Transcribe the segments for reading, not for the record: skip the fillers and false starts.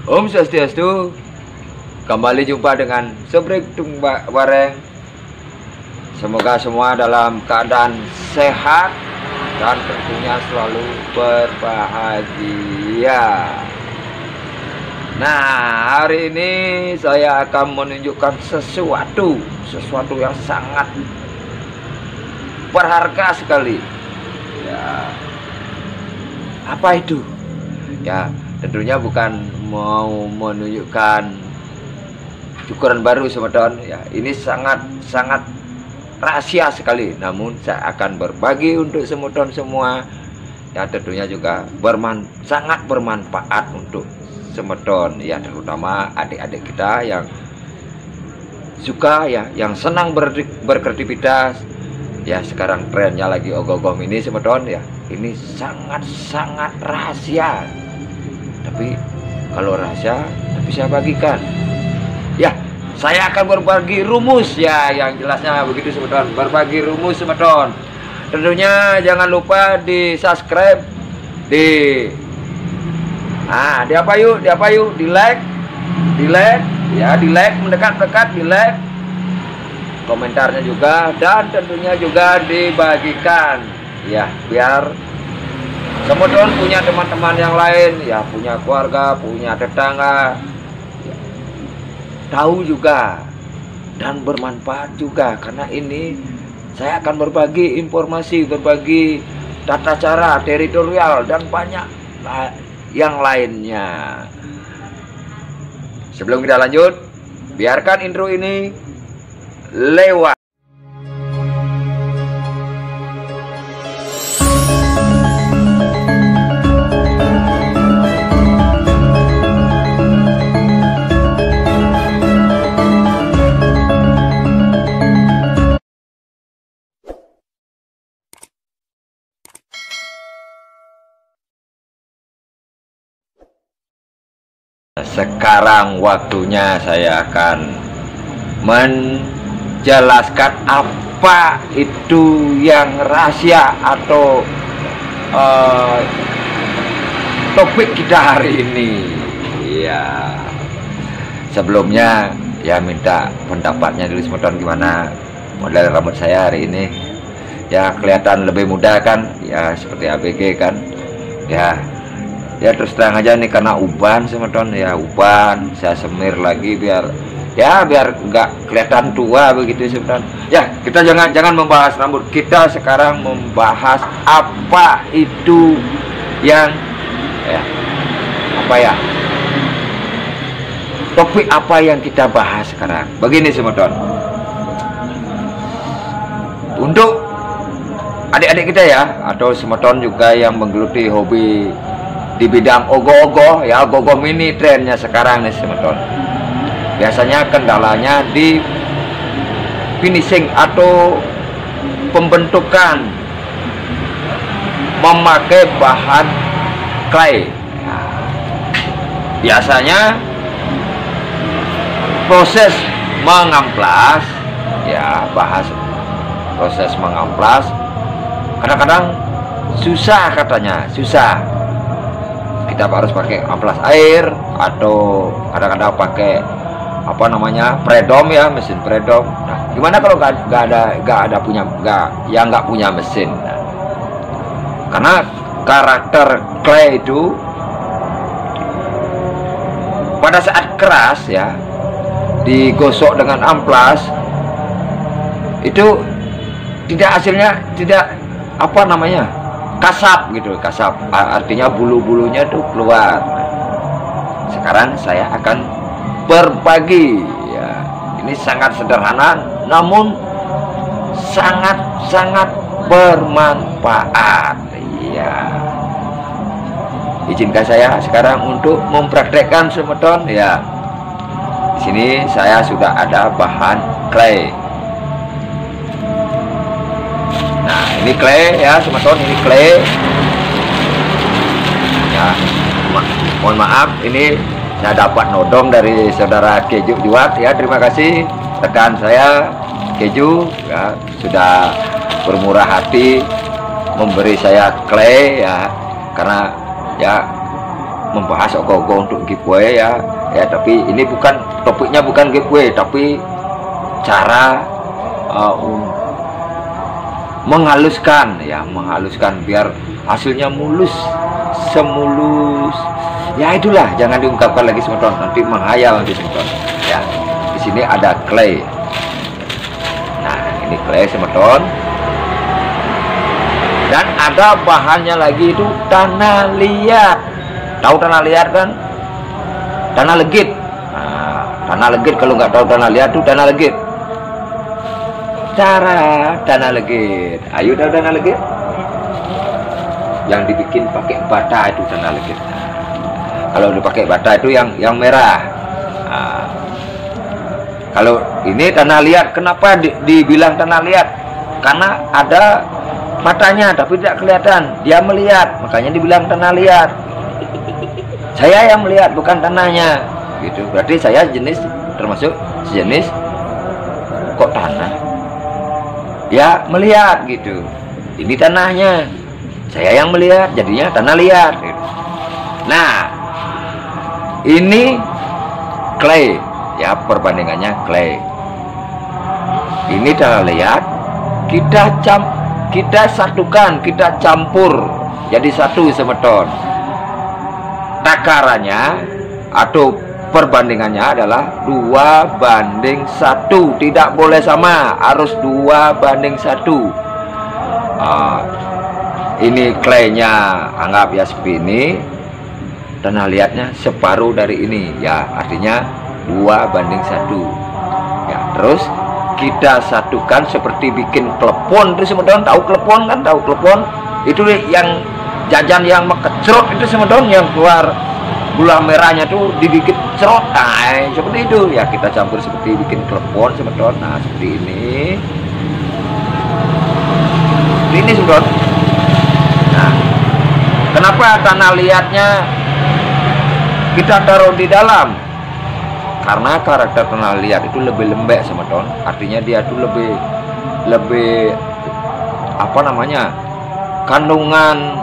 Om Swastiastu. Kembali jumpa dengan Sobrik Tung Bareng. Semoga semua dalam keadaan sehat dan tentunya selalu berbahagia. Nah, hari ini saya akan menunjukkan sesuatu yang sangat berharga sekali. Ya, apa itu? Ya, tentunya bukan mau menunjukkan cukuran baru semedon. Ya, ini sangat rahasia sekali. Namun saya akan berbagi untuk semedon semua. Ya, tentunya juga sangat bermanfaat untuk semedon. Ya, terutama adik-adik kita yang suka ya, yang senang berkreativitas. Ya, sekarang trennya lagi ogogom ini semedon ya. Ini sangat rahasia. Tapi kalau rahasia, tapi saya bagikan. Ya, saya akan berbagi rumus ya, yang jelasnya begitu semedon. Berbagi rumus semedon. Tentunya jangan lupa di subscribe, di apa yuk, di like, ya, di like, mendekat, di like, komentarnya juga, dan tentunya juga dibagikan ya, biar semedon punya teman-teman yang lain ya, punya keluarga, punya tetangga ya, tahu juga dan bermanfaat juga. Karena ini saya akan berbagi informasi, berbagi tata cara teritorial dan banyak yang lainnya. Sebelum kita lanjut, biarkan intro ini lewat. Sekarang waktunya saya akan menjelaskan apa itu yang rahasia atau topik kita hari ini. Ya, sebelumnya ya minta pendapatnya dulu semedon, gimana model rambut saya hari ini. Ya, kelihatan lebih muda kan, ya seperti ABG kan. Ya terus terang aja nih, karena uban semedon ya, uban saya semir lagi biar nggak kelihatan tua begitu semedon. Ya, kita jangan membahas rambut, kita sekarang membahas apa itu yang topik apa yang kita bahas sekarang. Begini semedon, untuk adik-adik kita ya, atau semedon juga yang menggeluti hobi di bidang ogoh-ogoh ya, ogoh-ogoh mini trennya sekarang nih semedon. Biasanya kendalanya di finishing atau pembentukan memakai bahan clay. Biasanya proses mengamplas ya, proses mengamplas kadang-kadang susah, katanya susah. Kita harus pakai amplas air, atau kadang-kadang pakai predom ya, mesin predom. Nah, gimana kalau nggak punya mesin? Nah, karena karakter clay itu pada saat keras ya, digosok dengan amplas itu hasilnya tidak kasap gitu, artinya bulu-bulunya tuh keluar. Sekarang saya akan berbagi ya, ini sangat sederhana namun sangat bermanfaat ya. Izinkan saya sekarang untuk mempraktekkan semedon ya. Di sini saya sudah ada bahan clay. Nah, ini clay ya semedon, ini clay ya. Mohon maaf, ini saya dapat nodong dari saudara Keju Juat ya. Terima kasih rekan saya Keju ya, sudah bermurah hati memberi saya clay ya, karena ya membahas ogoh-ogoh untuk giveaway ya. Tapi ini bukan topiknya, bukan giveaway, tapi cara menghaluskan ya, menghaluskan biar hasilnya mulus, semulus ya. Itulah, jangan diungkapkan lagi semeton, nanti menghayal nanti semeton ya. Di sini ada clay. Nah, ini clay semeton. Dan ada bahannya lagi itu tanah liat. Tahu tanah liat kan? Tanah legit. Nah, tanah legit, kalau nggak tahu tanah liat itu tanah legit. Cara tanah legit. Ayo, tahu tanah legit? Yang dibikin pakai bata itu tanah legit. Nah, kalau dipakai bata itu yang merah. Nah, kalau ini tanah liat, kenapa dibilang tanah liat? Karena ada matanya tapi tidak kelihatan, dia melihat, makanya dibilang tanah liat. Saya yang melihat, bukan tanahnya gitu. Berarti saya termasuk sejenis kok tanah ya, melihat gitu. Ini tanahnya, saya yang melihat, jadinya tanah liat gitu. Nah, ini clay ya, perbandingannya clay. Ini tanah liat, kita satukan, kita campur jadi satu semeton. Takarannya atau perbandingannya adalah 2:1, tidak boleh sama, harus 2:1. Ini claynya anggap ya seperti ini, tanah liatnya separuh dari ini ya, artinya 2:1 ya. Terus kita satukan seperti bikin klepon itu semeton. Tahu klepon kan? Tahu klepon itu yang jajan yang mekecrot itu semeton, yang keluar gula merahnya tuh dibikin cerot. Nah, seperti itu ya, kita campur seperti bikin klepon semeton. Nah, seperti ini semeton. Nah, kenapa tanah liatnya kita taruh di dalam? Karena karakter tanah liat itu lebih lembek semeton, artinya dia tuh lebih apa namanya, kandungan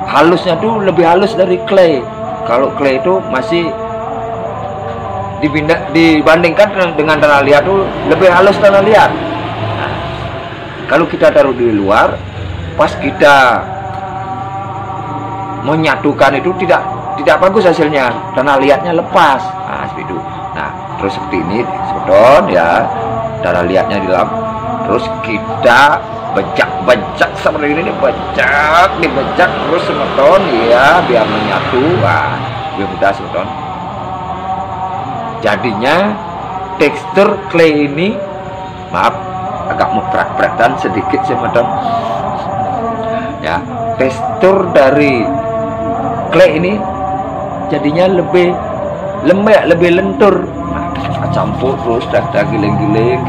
halusnya tuh lebih halus dari clay. Kalau clay itu masih dibandingkan dengan tanah liat tuh lebih halus tanah liat. Nah, kalau kita taruh di luar, pas kita menyatukan itu tidak bagus hasilnya, tanah liatnya lepas. Nah, seperti itu. Nah, terus seperti ini semeton ya, tanah liatnya di dalam. Terus kita becak seperti ini, dibecak terus semeton ya, biar menyatu. Nah, lebih mudah semeton. Jadinya tekstur clay ini, maaf agak memprak-prakan sedikit semeton ya, tekstur dari clay ini jadinya lebih lembek, lebih lentur. Nah, kita campur terus, kita giling-giling,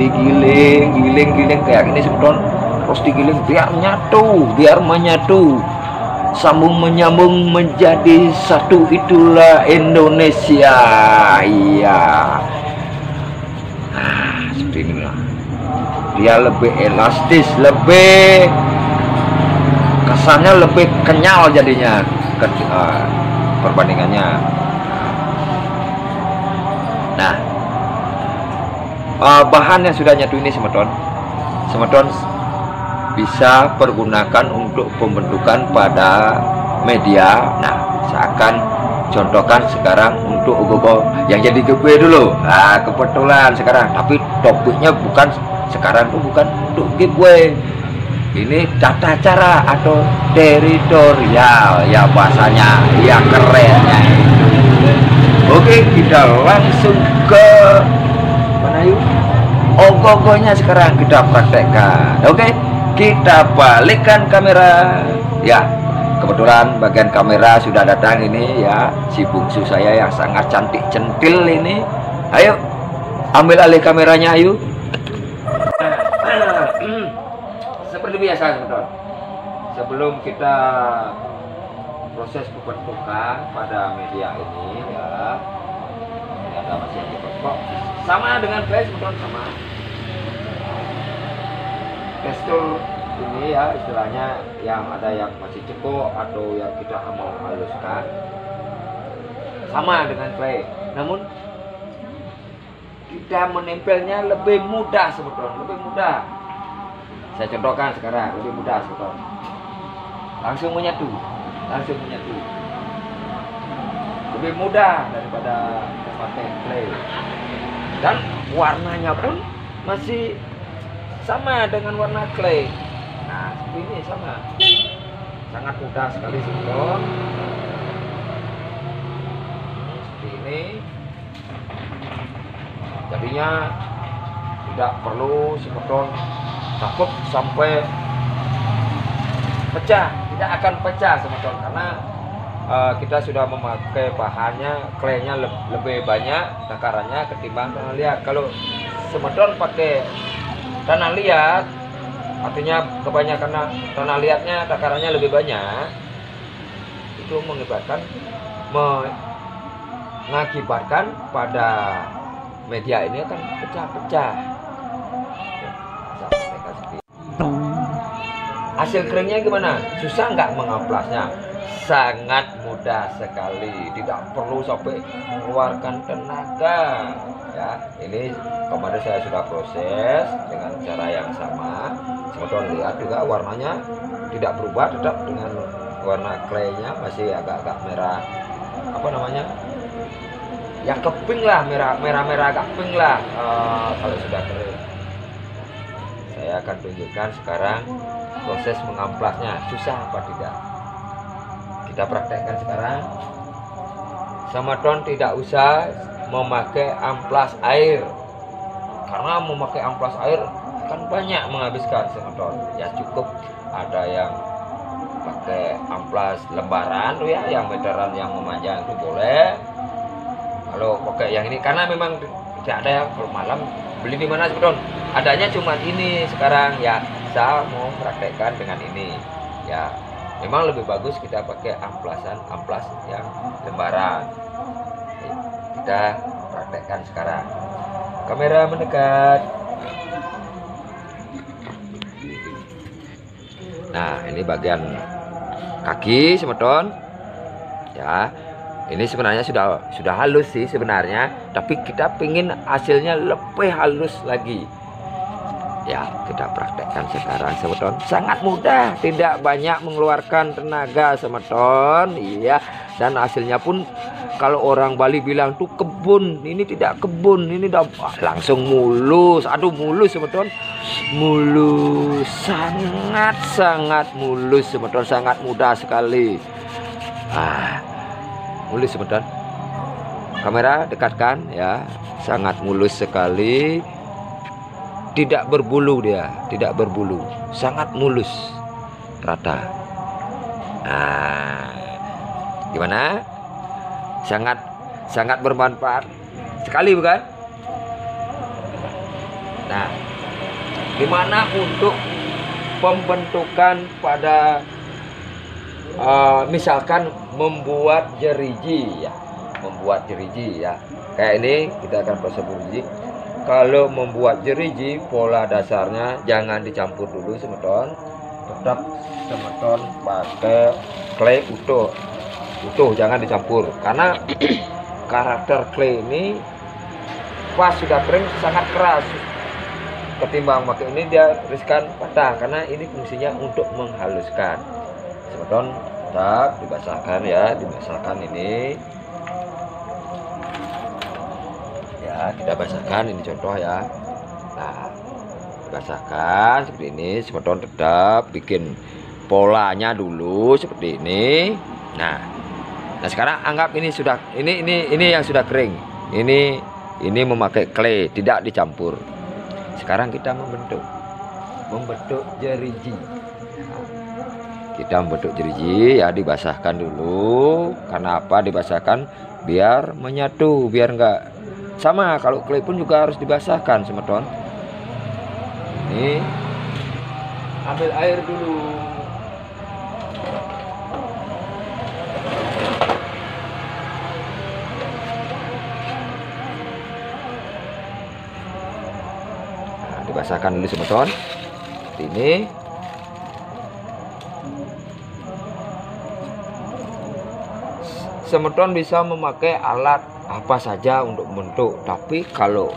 digiling kayak gini semeton. Terus digiling biar menyatu, sambung menyambung menjadi satu. Itulah Indonesia. Iya. Nah, seperti inilah. Dia lebih elastis, lebih kesannya lebih kenyal jadinya. Perbandingannya. Nah, bahan yang sudah nyatu ini semeton bisa pergunakan untuk pembentukan pada media. Nah, saya akan contohkan sekarang untuk ogoh-ogoh yang jadi giveaway dulu. Nah, kebetulan sekarang, tapi topiknya bukan sekarang, itu bukan untuk giveaway. Ini tata cara atau teritorial ya, bahasanya ya, kerennya itu. Oke, kita langsung ke mana yuk? Ogoh-ogohnya sekarang kita praktekkan. Oke, kita balikkan kamera ya. Kebetulan bagian kamera sudah datang ini ya, si bungsu saya yang sangat cantik centil ini. Ayo ambil alih kameranya, ayo. Seperti biasa teman-teman, sebelum kita proses pembentukan pada media ini ya, ini ada masih dipotong sama dengan clay teman-teman, sama tekstur ini ya istilahnya yang ada yang masih cekok atau yang kita mau haluskan sama dengan clay, namun kita menempelnya lebih mudah sebetulnya, lebih mudah. Saya contohkan sekarang, lebih mudah sebetulnya. Langsung menyatu, lebih mudah daripada memakai clay. Dan warnanya pun masih sama dengan warna clay. Nah, seperti ini sama, sangat mudah sekali sebetulnya. Seperti ini. Jadinya tidak perlu sebetulnya takut sampai pecah, tidak akan pecah sebetulnya karena kita sudah memakai bahannya claynya lebih banyak takarannya ketimbang tanah liat. Kalau sebetulnya pakai tanah liat, artinya kebanyakan tanah liatnya takarannya lebih banyak, itu mengakibatkan pada media ini akan pecah-pecah. Hasil keringnya gimana? Susah nggak mengamplasnya? Sangat mudah sekali, tidak perlu sampai mengeluarkan tenaga. Ya, ini kemarin saya sudah proses dengan cara yang sama. Sebetulnya lihat juga warnanya tidak berubah, tetap dengan warna claynya masih agak-agak merah. Apa namanya? Ya keping lah, merah agak pink lah kalau sudah kering. Saya akan tunjukkan sekarang proses mengamplasnya, susah apa tidak. Kita praktekkan sekarang. Semeton tidak usah memakai amplas air, karena memakai amplas air akan banyak menghabiskan semeton. Ya cukup ada yang pakai amplas lembaran tuh ya, yang meteran yang memanjang itu boleh. Kalau pakai yang ini karena memang tidak ada ya, kalau malam beli di mana sebetulnya adanya cuma ini sekarang ya. Saya mau praktekkan dengan ini ya, memang lebih bagus kita pakai amplas yang lembaran. Kita praktekkan sekarang, kamera mendekat. Nah, ini bagian kaki semeton ya. Ini sebenarnya sudah halus sih sebenarnya, tapi kita pingin hasilnya lebih halus lagi. Ya, kita praktekkan sekarang semeton. Sangat mudah, tidak banyak mengeluarkan tenaga semeton. Iya, dan hasilnya pun kalau orang Bali bilang tuh kebun, ini tidak kebun, ini udah langsung mulus. Aduh, mulus semeton. Mulus, sangat mulus semeton, sangat mudah sekali. Mulus sebentar, kamera dekatkan ya, sangat mulus sekali, tidak berbulu dia, tidak berbulu, sangat mulus, rata. Nah, gimana? Sangat bermanfaat sekali bukan? Nah, gimana untuk pembentukan pada misalkan membuat jeriji ya, kayak ini kita akan proses jeriji. Kalau membuat jeriji, pola dasarnya jangan dicampur dulu semeton, tetap semeton pakai clay utuh, jangan dicampur karena karakter clay ini pas sudah kering sangat keras, ketimbang pakai ini dia riskan patah karena ini fungsinya untuk menghaluskan. Semeton tetap dibasahkan ya, dibasahkan ini ya, kita basahkan ini contoh ya. Nah, dibasahkan seperti ini, semeton tetap bikin polanya dulu seperti ini. Nah sekarang anggap ini sudah ini yang sudah kering, ini memakai clay, tidak dicampur. Sekarang kita membentuk jeriji. Kita membentuk jeriji ya, dibasahkan dulu. Karena apa dibasahkan? Biar menyatu, biar enggak sama. Kalau clay pun juga harus dibasahkan semeton. Ini ambil air dulu. Nah, dibasahkan dulu semeton. Seperti ini. semeton bisa memakai alat apa saja untuk membentuk, tapi kalau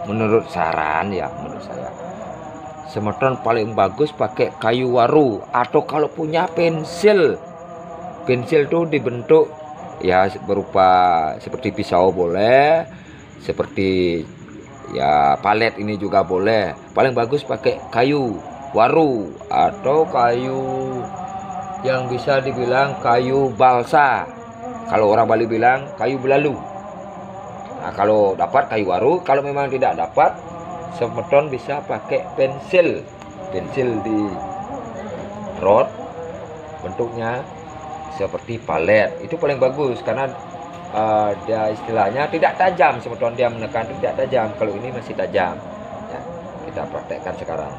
menurut saran ya, menurut saya semeton paling bagus pakai kayu waru, atau kalau punya pensil tuh dibentuk ya berupa seperti pisau boleh, seperti ya palet ini juga boleh. Paling bagus pakai kayu waru atau kayu yang bisa dibilang kayu balsa. Kalau orang Bali bilang kayu belalu. Nah, kalau dapat kayu waru, kalau memang tidak dapat, semeton bisa pakai pensil di rod, bentuknya seperti palet. Itu paling bagus karena dia istilahnya tidak tajam. Semeton dia menekan itu tidak tajam. Kalau ini masih tajam. Ya, kita praktekkan sekarang.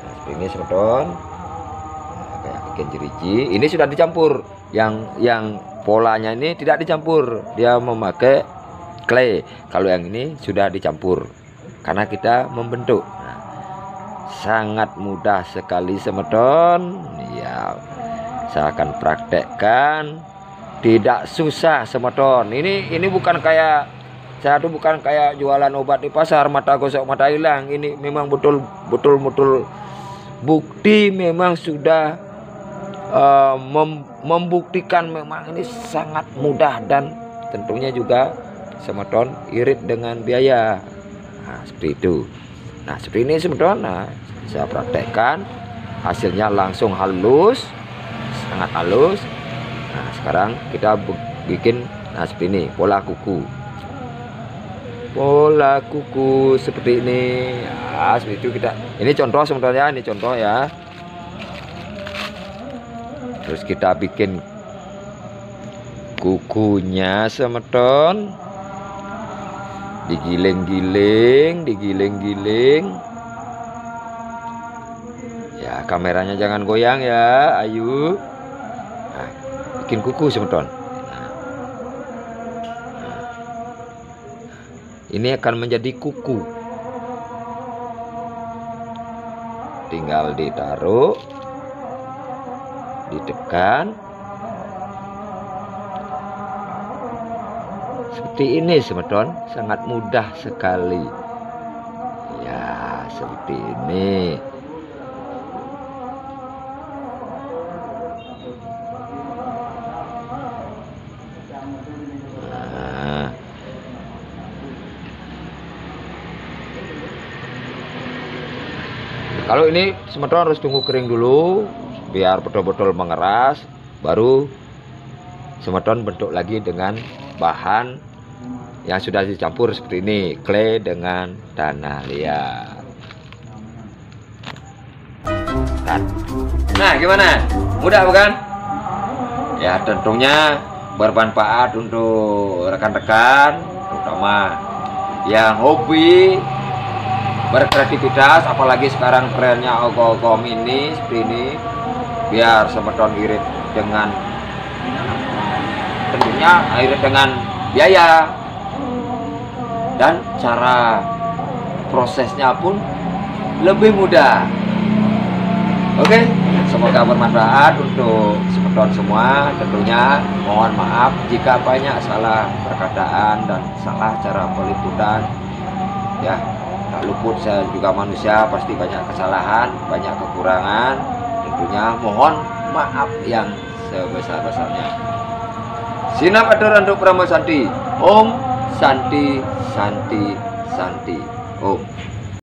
Nah, seperti ini semeton. Nah, kayak bikin jeriji. Ini sudah dicampur. Yang polanya ini tidak dicampur. Dia memakai clay. Kalau yang ini sudah dicampur. Karena kita membentuk. Nah, sangat mudah sekali semeton. Ya, saya akan praktekkan. Tidak susah semeton. Ini bukan kayak saya tuh bukan kayak jualan obat di pasar, mata gosok mata hilang. Ini memang betul bukti, memang sudah membuktikan memang ini sangat mudah, dan tentunya juga semeton irit dengan biaya. Nah, seperti itu. Nah, seperti ini semeton. Nah, saya praktekkan, hasilnya langsung halus, sangat halus. Nah, sekarang kita bikin seperti ini, pola kuku seperti ini. Nah, seperti itu kita. Ini contoh sebenarnya, ini contoh ya. Terus kita bikin kukunya semeton, digiling-giling. Ya, kameranya jangan goyang ya, ayo. Nah, bikin kuku semeton. Ini akan menjadi kuku. Tinggal ditaruh, ditekan. Seperti ini semeton, sangat mudah sekali. Ya, seperti ini. Kalau ini semeton harus tunggu kering dulu biar betul-betul mengeras, baru semeton bentuk lagi dengan bahan yang sudah dicampur seperti ini, clay dengan tanah liat. Nah, gimana? Mudah bukan? Ya, tentunya bermanfaat untuk rekan-rekan, terutama yang hobi berkreativitas, apalagi sekarang trennya ogoh-ogoh mini seperti ini, biar semeton irit dengan tentunya irit dengan biaya, dan cara prosesnya pun lebih mudah. Oke, semoga bermanfaat untuk semeton semua. Tentunya mohon maaf jika banyak salah perkataan dan salah cara peliputan ya. Tak luput, saya juga manusia, pasti banyak kesalahan, banyak kekurangan. Tentunya mohon maaf yang sebesar-besarnya. Sinap atur untuk Pramu Santi. Om Santi Santi Santi. Om.